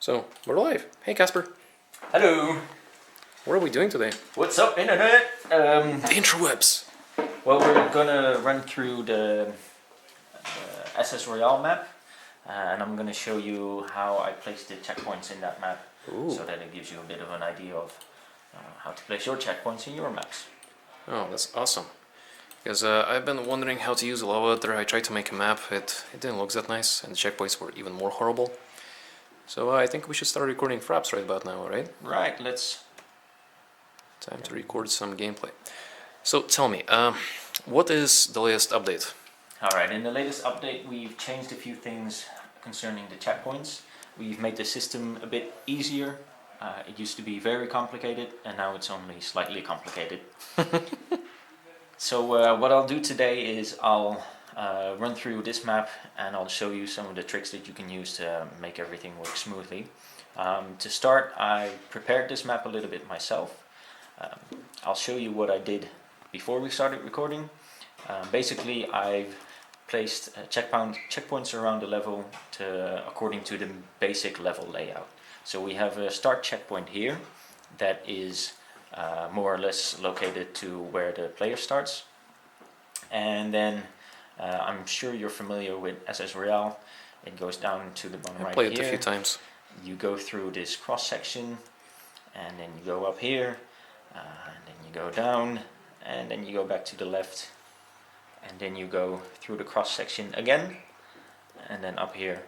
So, we're live. Hey Casper, Hello! what are we doing today? What's up, Internet? The interwebs! Well, we're gonna run through the SS Royale map, and I'm gonna show you how I placed the checkpoints in that map, Ooh. so that it gives you a bit of an idea of how to place your checkpoints in your maps. Oh, that's awesome. Because I've been wondering how to use a lava editor. I tried to make a map, it didn't look that nice, and the checkpoints were even more horrible. So I think we should start recording fraps right about now, right? Right, let's... Time to record some gameplay. So tell me, what is the latest update? Alright, in the latest update we've changed a few things concerning the checkpoints. We've made the system a bit easier. It used to be very complicated, and now it's only slightly complicated. So what I'll do today is I'll run through this map and I'll show you some of the tricks that you can use to make everything work smoothly. To start, I prepared this map a little bit myself. I'll show you what I did before we started recording. Basically, I've placed checkpoints around the level according to the basic level layout. So we have a start checkpoint here that is more or less located to where the player starts. And then I'm sure you're familiar with SS Royale. It goes down to the bottom right here. I played it a few times. You go through this cross section, and then you go up here, and then you go down, and then you go back to the left, and then you go through the cross section again, and then up here,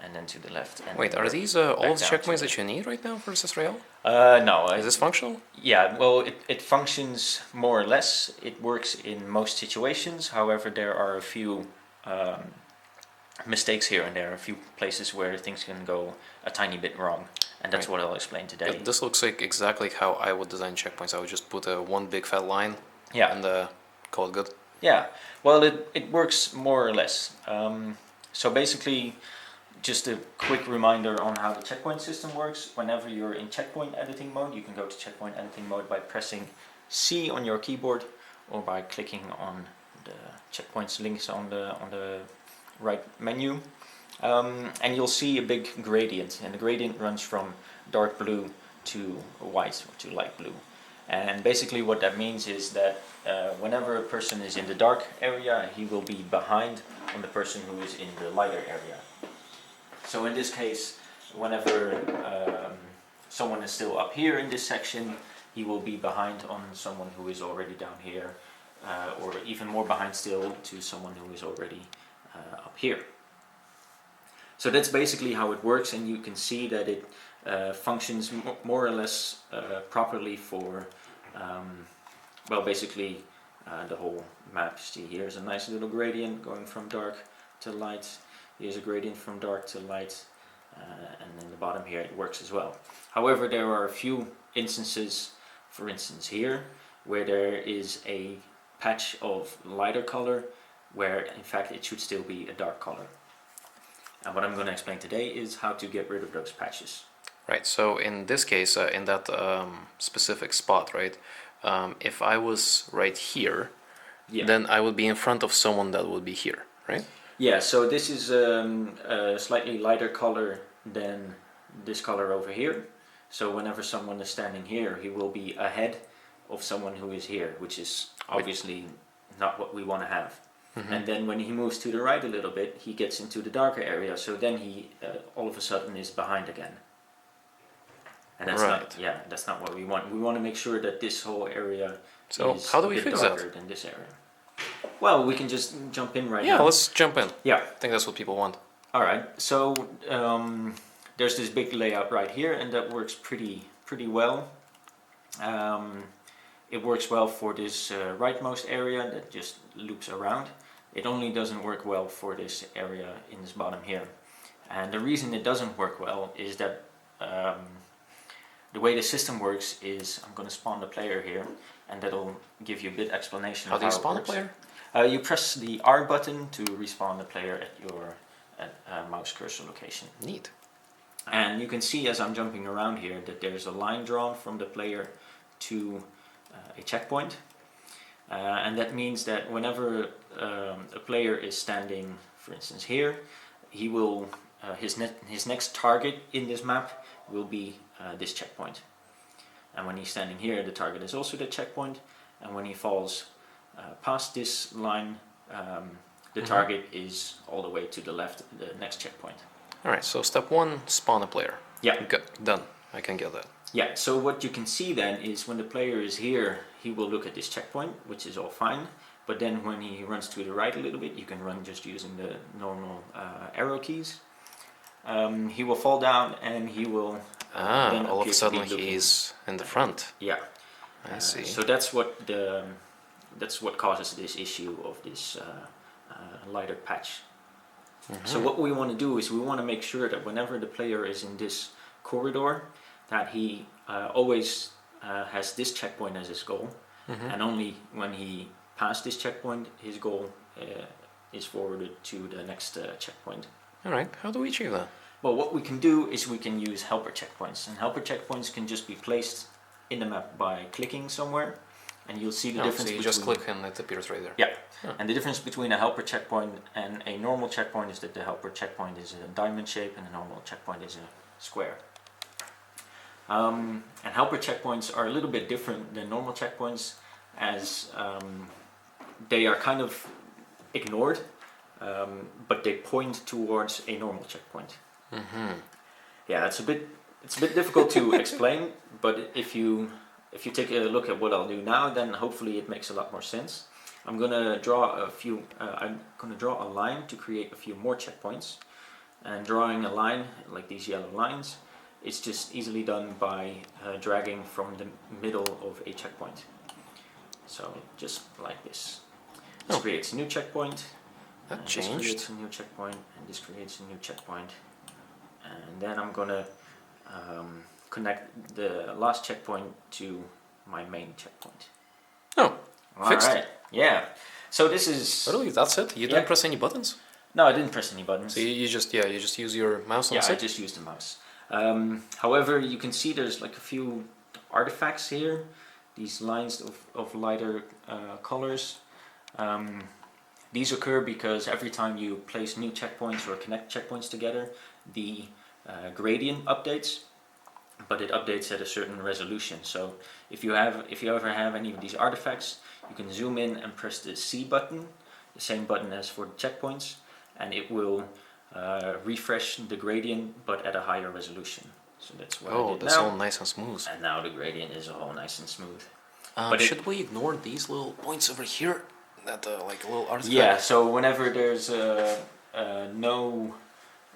and then to the left. And wait, are these all the checkpoints that you need right now for SS Royale? No. Is this functional? Yeah, well, it functions more or less. It works in most situations. However, there are a few mistakes here and there, a few places where things can go a tiny bit wrong. And that's what I'll explain today. This looks like exactly how I would design checkpoints. I would just put one big fat line and call it good. Yeah, well, it works more or less. So basically, just a quick reminder on how the checkpoint system works. Whenever you're in checkpoint editing mode, you can go to checkpoint editing mode by pressing C on your keyboard or by clicking on the checkpoints links on the right menu. And you'll see a big gradient, and the gradient runs from dark blue to white or to light blue. And basically what that means is that whenever a person is in the dark area, he will be behind on the person who is in the lighter area. So in this case, whenever someone is still up here in this section, he will be behind on someone who is already down here, or even more behind still to someone who is already up here. So that's basically how it works, and you can see that it functions more or less properly for, well, basically the whole map. See, here's a nice little gradient going from dark to light. Here's a gradient from dark to light, and in the bottom here it works as well. However, there are a few instances, for instance here, where there is a patch of lighter color where in fact it should still be a dark color. And what I'm going to explain today is how to get rid of those patches. Right, so in this case, in that specific spot, right, if I was right here, then I would be in front of someone that would be here, right? Yeah, so this is a slightly lighter color than this color over here. So whenever someone is standing here, he will be ahead of someone who is here, which is obviously not what we want to have. Mm-hmm. And then when he moves to the right a little bit, he gets into the darker area, so then he all of a sudden is behind again. And that's that's not what we want. We want to make sure that this whole area is how do we a bit fix darker that? than this area. Well, we can just jump in right now. Yeah, let's jump in. Yeah. I think that's what people want. Alright, so there's this big layout right here, and that works pretty well. It works well for this rightmost area that just loops around. It only doesn't work well for this area in this bottom here. And the reason it doesn't work well is that the way the system works is, I'm going to spawn the player here, and that'll give you a bit explanation of how it works. How do you spawn a player? You press the R button to respawn the player at your mouse cursor location. Neat. And you can see as I'm jumping around here that there's a line drawn from the player to a checkpoint. And that means that whenever a player is standing, for instance here, he will his next target in this map will be this checkpoint. And when he's standing here, the target is also the checkpoint. And when he falls past this line, the target is all the way to the left, the next checkpoint. Alright, so step 1, spawn a player. Yeah. Good, done. I can get that. Yeah, so what you can see then is when the player is here, he will look at this checkpoint, which is all fine. But then when he runs to the right a little bit, you can run just using the normal arrow keys. He will fall down and he will then all of a appear to sudden be looking. he's in the front. Yeah. I see. So that's what causes this issue of this lighter patch. So what we want to do is we want to make sure that whenever the player is in this corridor, that he always has this checkpoint as his goal, and only when he passed this checkpoint, his goal is forwarded to the next checkpoint. Alright, how do we achieve that? Well, what we can do is we can use helper checkpoints, and helper checkpoints can just be placed in the map by clicking somewhere, and you'll see the difference so you between... just click and it appears right there. Yeah, and the difference between a helper checkpoint and a normal checkpoint is that the helper checkpoint is a diamond shape and the normal checkpoint is a square. And helper checkpoints are a little bit different than normal checkpoints, as they are kind of ignored, but they point towards a normal checkpoint. Yeah, it's a bit difficult to explain, but if you take a look at what I'll do now, then hopefully it makes a lot more sense. I'm gonna draw a line to create a few more checkpoints, and drawing a line like these yellow lines, it's just easily done by dragging from the middle of a checkpoint. So just like this. This creates a new checkpoint. That This changed. creates a new checkpoint, and this creates a new checkpoint. And then I'm gonna connect the last checkpoint to my main checkpoint. Oh, fixed. Alright, yeah. So this is... Literally, that's it? You didn't press any buttons? No, I didn't press any buttons. So you just use your mouse and Yeah, I that's it? just used the mouse. However, you can see there's like a few artifacts here. These lines of lighter colors. These occur because every time you place new checkpoints or connect checkpoints together, the gradient updates, but it updates at a certain resolution. So if you ever have any of these artifacts, you can zoom in and press the C button, the same button as for the checkpoints, and it will refresh the gradient, but at a higher resolution. So that's what I did that's now. all nice and smooth. And now the gradient is all nice and smooth. Should we ignore these little points over here? That like a little artifact? Yeah, so whenever there's no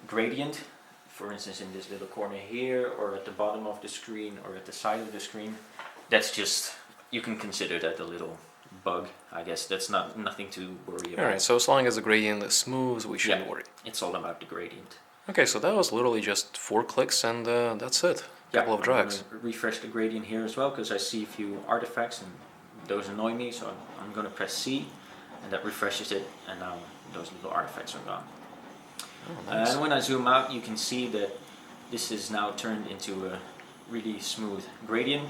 gradient, for instance in this little corner here, or at the bottom of the screen, or at the side of the screen, that's just, you can consider that a little bug, I guess. That's nothing to worry about. Alright, so as long as the gradient is smooth, we shouldn't worry. It's all about the gradient. Okay, so that was literally just 4 clicks and that's it. Couple of drags. I'm gonna refresh the gradient here as well, because I see a few artifacts and those annoy me, so I'm going to press C, and that refreshes it, and now those little artifacts are gone. Oh, nice. And when I zoom out, you can see that this is now turned into a really smooth gradient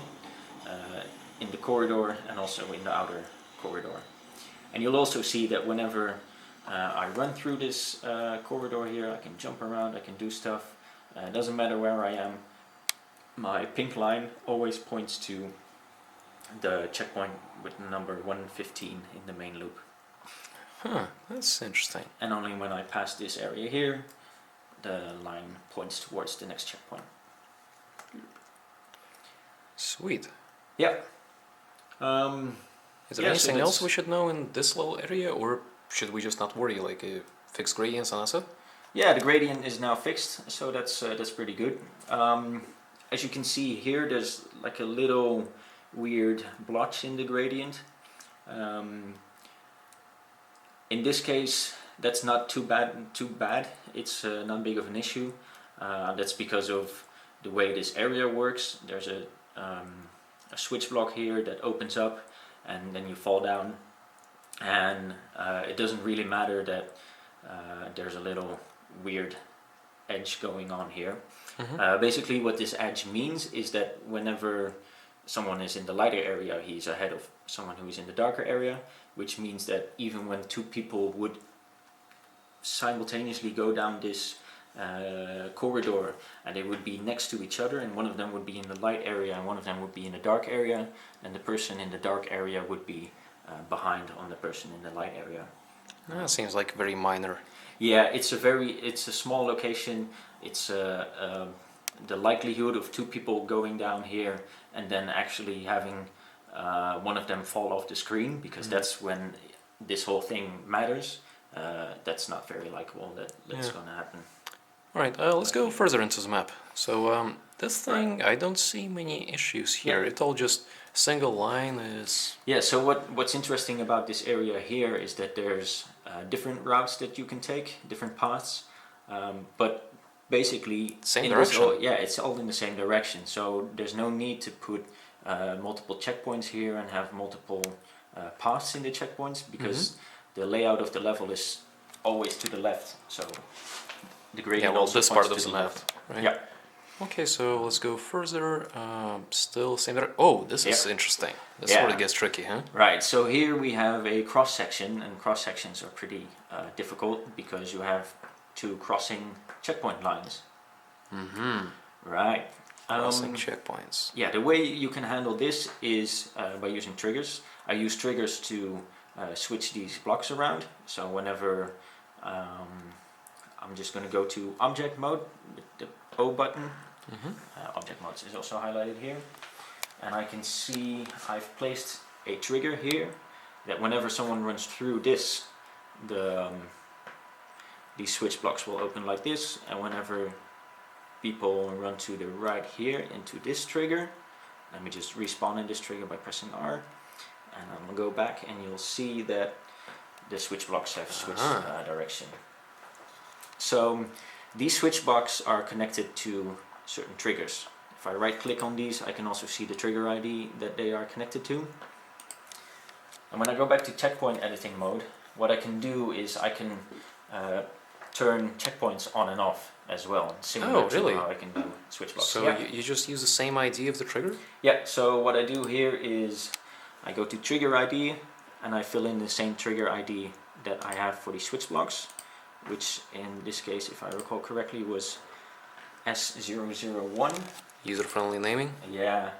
in the corridor and also in the outer corridor. And you'll also see that whenever I run through this corridor here, I can jump around, I can do stuff. It doesn't matter where I am. My pink line always points to the checkpoint with number 115 in the main loop. Huh, that's interesting. And only when I pass this area here, the line points towards the next checkpoint. Sweet. Yep. Is there anything else we should know in this little area, or should we just not worry, like fix gradients and that's it? Yeah, the gradient is now fixed, so that's pretty good. As you can see here, there's like a little weird blotch in the gradient. In this case, that's not too bad. It's not big of an issue. That's because of the way this area works. There's a switch block here that opens up, and then you fall down. And it doesn't really matter that there's a little weird edge going on here. Basically what this edge means is that whenever someone is in the lighter area, he's ahead of someone who is in the darker area, which means that even when two people would simultaneously go down this corridor, and they would be next to each other, and one of them would be in the light area and one of them would be in the dark area, and the person in the dark area would be behind on the person in the light area. That seems like very minor. Yeah, it's a small location. It's the likelihood of 2 people going down here and then actually having one of them fall off the screen, because that's when this whole thing matters. That's not very likable. That's going to happen. Alright, let's go further into the map. So this thing, I don't see many issues here. It's all just single line is... Yeah, so what's interesting about this area here is that there's different routes that you can take, different paths, but basically... Same direction. It's all in the same direction, so there's no need to put multiple checkpoints here and have multiple paths in the checkpoints, because the layout of the level is always to the left, so the gradient also this points part of to the the map, left. right? Yeah. Okay, so let's go further. Still same direction. Oh, this is interesting. This is where it gets tricky, huh? Right, so here we have a cross section, and cross sections are pretty difficult because you have 2 crossing checkpoint lines. Right. Crossing checkpoints. Yeah, the way you can handle this is by using triggers. I use triggers to switch these blocks around. So whenever I'm just going to go to object mode with the O button. Object mode is also highlighted here, and I can see I've placed a trigger here that whenever someone runs through this, these switch blocks will open like this, and whenever people run to the right here into this trigger, let me just respawn in this trigger by pressing R, and I'm going to go back, and you'll see that the switch blocks have switched direction. So these switch blocks are connected to certain triggers. If I right click on these, I can also see the trigger ID that they are connected to. And when I go back to checkpoint editing mode, what I can do is I can turn checkpoints on and off as well, similar to how I can do switch blocks. So you just use the same ID of the trigger? Yeah, so what I do here is I go to trigger ID and I fill in the same trigger ID that I have for the switch blocks, which in this case, if I recall correctly, was S001. User-friendly naming? Yeah.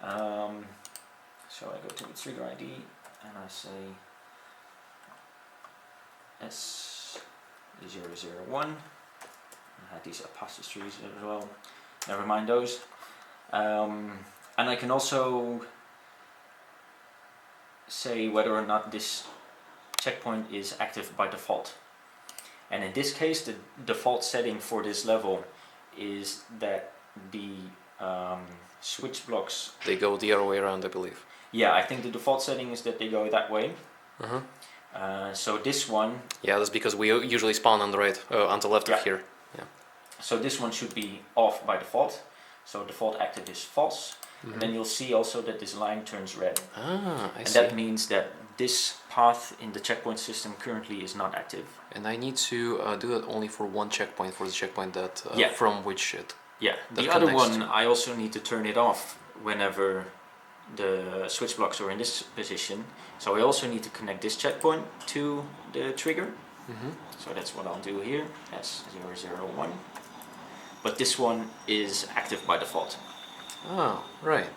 So I go to the trigger ID and I say S001. I had these apostrophes as well. Never mind those. And I can also say whether or not this checkpoint is active by default. And in this case, the default setting for this level is that the switch blocks... They go the other way around, I believe. Yeah, I think the default setting is that they go that way. So this one... Yeah, that's because we usually spawn on the right, on the left of here. Yeah. So this one should be off by default. So default active is false. And then you'll see also that this line turns red. I see. That means that this path in the checkpoint system currently is not active. And I need to do that only for one checkpoint, for the checkpoint that from which it... Yeah, the other one I also need to turn it off whenever the switch blocks are in this position. So I also need to connect this checkpoint to the trigger. So that's what I'll do here, S001. But this one is active by default. Oh, right.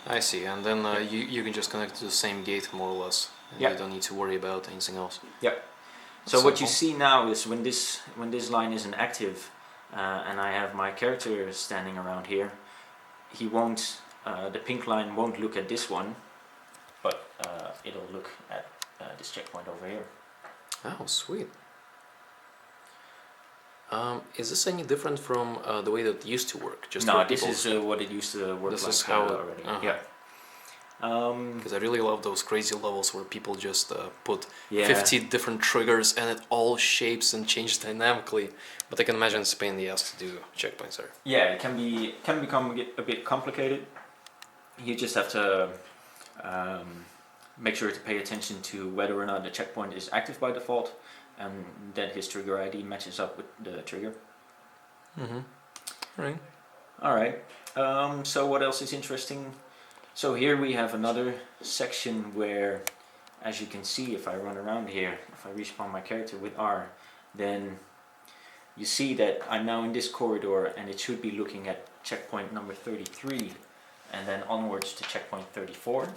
I see. And then you can just connect to the same gate more or less. And you don't need to worry about anything else. Yeah. So what you see now is when this line isn't active, and I have my character standing around here, he won't. The pink line won't look at this one, but it'll look at this checkpoint over here. Oh, sweet. Is this any different from the way that it used to work? Just no, this is what it used to work this like is how already. Yeah. Because I really love those crazy levels where people just put 50 different triggers and it all shapes and changes dynamically. But I can imagine it's a pain in the ass to do checkpoints there. Yeah, it can become a bit complicated. You just have to make sure to pay attention to whether or not the checkpoint is active by default, and that his trigger ID matches up with the trigger. Right. Alright, so what else is interesting? So here we have another section where, as you can see, if I run around here, if I respawn my character with R, then you see that I'm now in this corridor and it should be looking at checkpoint number 33 and then onwards to checkpoint 34.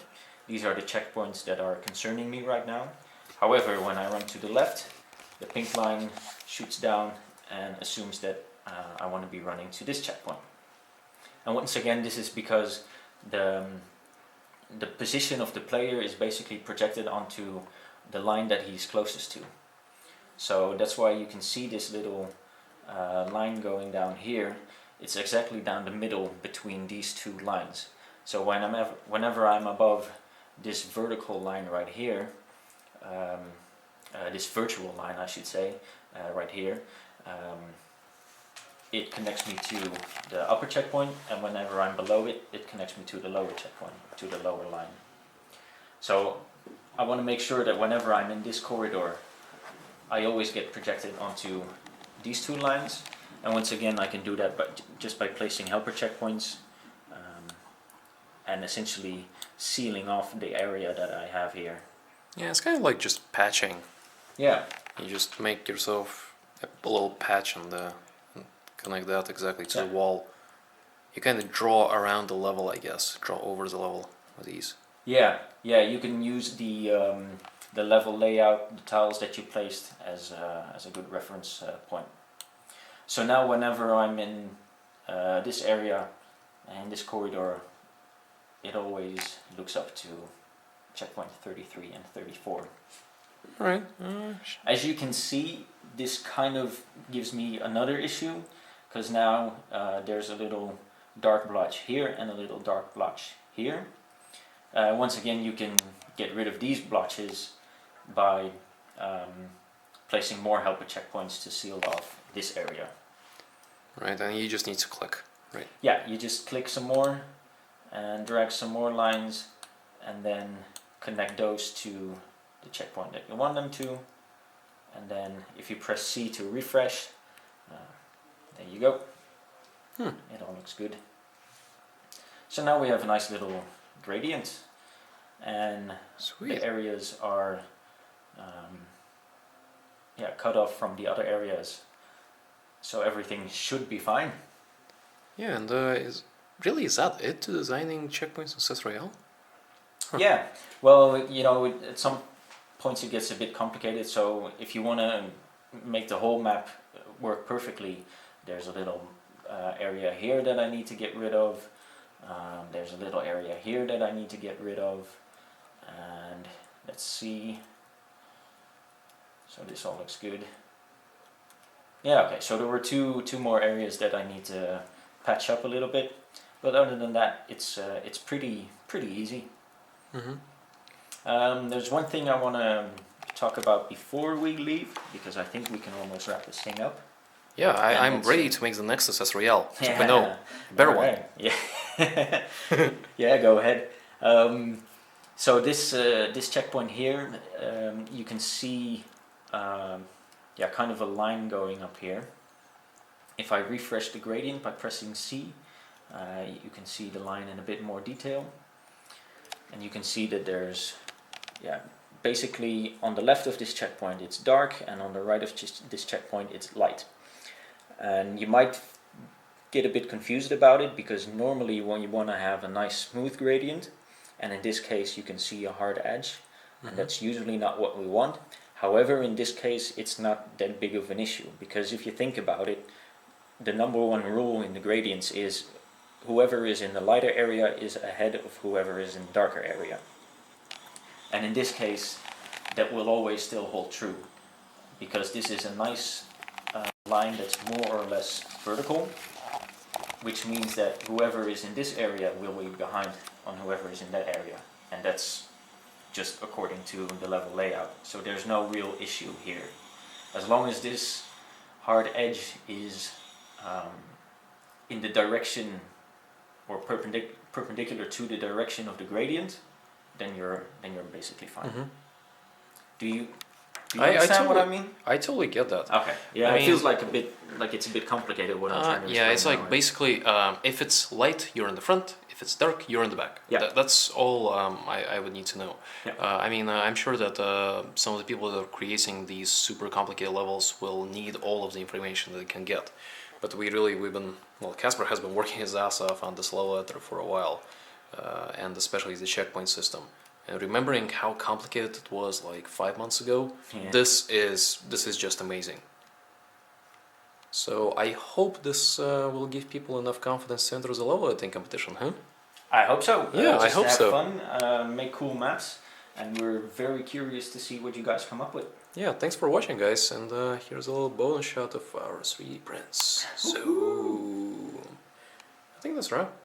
These are the checkpoints that are concerning me right now. However, when I run to the left, the pink line shoots down and assumes that I want to be running to this checkpoint. And once again, this is because the position of the player is basically projected onto the line that he's closest to. So that's why you can see this little line going down here. It's exactly down the middle between these two lines. So whenever I'm above this vertical line right here, this virtual line I should say, right here, it connects me to the upper checkpoint, and whenever I'm below it, it connects me to the lower checkpoint, to the lower line. So I want to make sure that whenever I'm in this corridor, I always get projected onto these two lines, and once again I can do that just by placing helper checkpoints and essentially sealing off the area that I have here. Yeah, it's kind of like just patching. Yeah. You just make yourself a little patch and connect that exactly to the wall. You kind of draw around the level, I guess. Draw over the level with ease. Yeah, you can use the level layout, the tiles that you placed as a good reference point. So now whenever I'm in this area and this corridor, it always looks up to checkpoint 33 and 34. Alright. As you can see, this kind of gives me another issue, because now there's a little dark blotch here and a little dark blotch here. Once again, you can get rid of these blotches by placing more helper checkpoints to seal off this area. Right, and you just need to click, right? Yeah, you just click some more and drag some more lines and then connect those to the checkpoint that you want them to. And then if you press C to refresh, there you go. It all looks good. So now we have a nice little gradient, and Sweet. the areas are cut off from the other areas, so everything should be fine. Yeah, and is that it to designing checkpoints in SS Royale? Yeah, well, at some points it gets a bit complicated, so if you want to make the whole map work perfectly, there's a little area here that I need to get rid of. There's a little area here that I need to get rid of, and let's see. So this all looks good. Yeah, okay, so there were two more areas that I need to patch up a little bit, but other than that, it's pretty easy. There's one thing I want to talk about before we leave, because I think we can almost wrap this thing up. Yeah, I'm ready to make the next SS Royale. Yeah. No, better one. Yeah. Yeah, go ahead. So this checkpoint here, you can see kind of a line going up here. If I refresh the gradient by pressing C, you can see the line in a bit more detail. And you can see that there's, basically on the left of this checkpoint it's dark, and on the right of this checkpoint it's light. And you might get a bit confused about it, because normally when you want to have a nice smooth gradient, and in this case you can see a hard edge, and that's usually not what we want. However, in this case it's not that big of an issue, because if you think about it, the number one rule in the gradients is whoever is in the lighter area is ahead of whoever is in the darker area. And in this case that will always still hold true, because this is a nice line that's more or less vertical, which means that whoever is in this area will be behind on whoever is in that area, and that's just according to the level layout. So there's no real issue here. As long as this hard edge is in the direction or perpendicular to the direction of the gradient, then you're basically fine. Do you understand what I mean? I totally get that. Okay. Yeah, I it mean, feels like it's a bit complicated what I'm trying to explain. Yeah, it's like now. basically if it's light, you're in the front. if it's dark, you're in the back. Yeah. That's all I would need to know. Yeah. I mean, I'm sure that some of the people that are creating these super complicated levels will need all of the information that they can get. But Casper has been working his ass off on this level editor for a while, and especially the checkpoint system. And remembering how complicated it was like 5 months ago, Yeah. this is just amazing. So I hope this will give people enough confidence to enter the level editing competition, huh? I hope so. Yeah, I just hope have so. fun, make cool maps, and we're very curious to see what you guys come up with. Yeah, thanks for watching, guys, and here's a little bonus shot of our 3D prints. So I think that's right.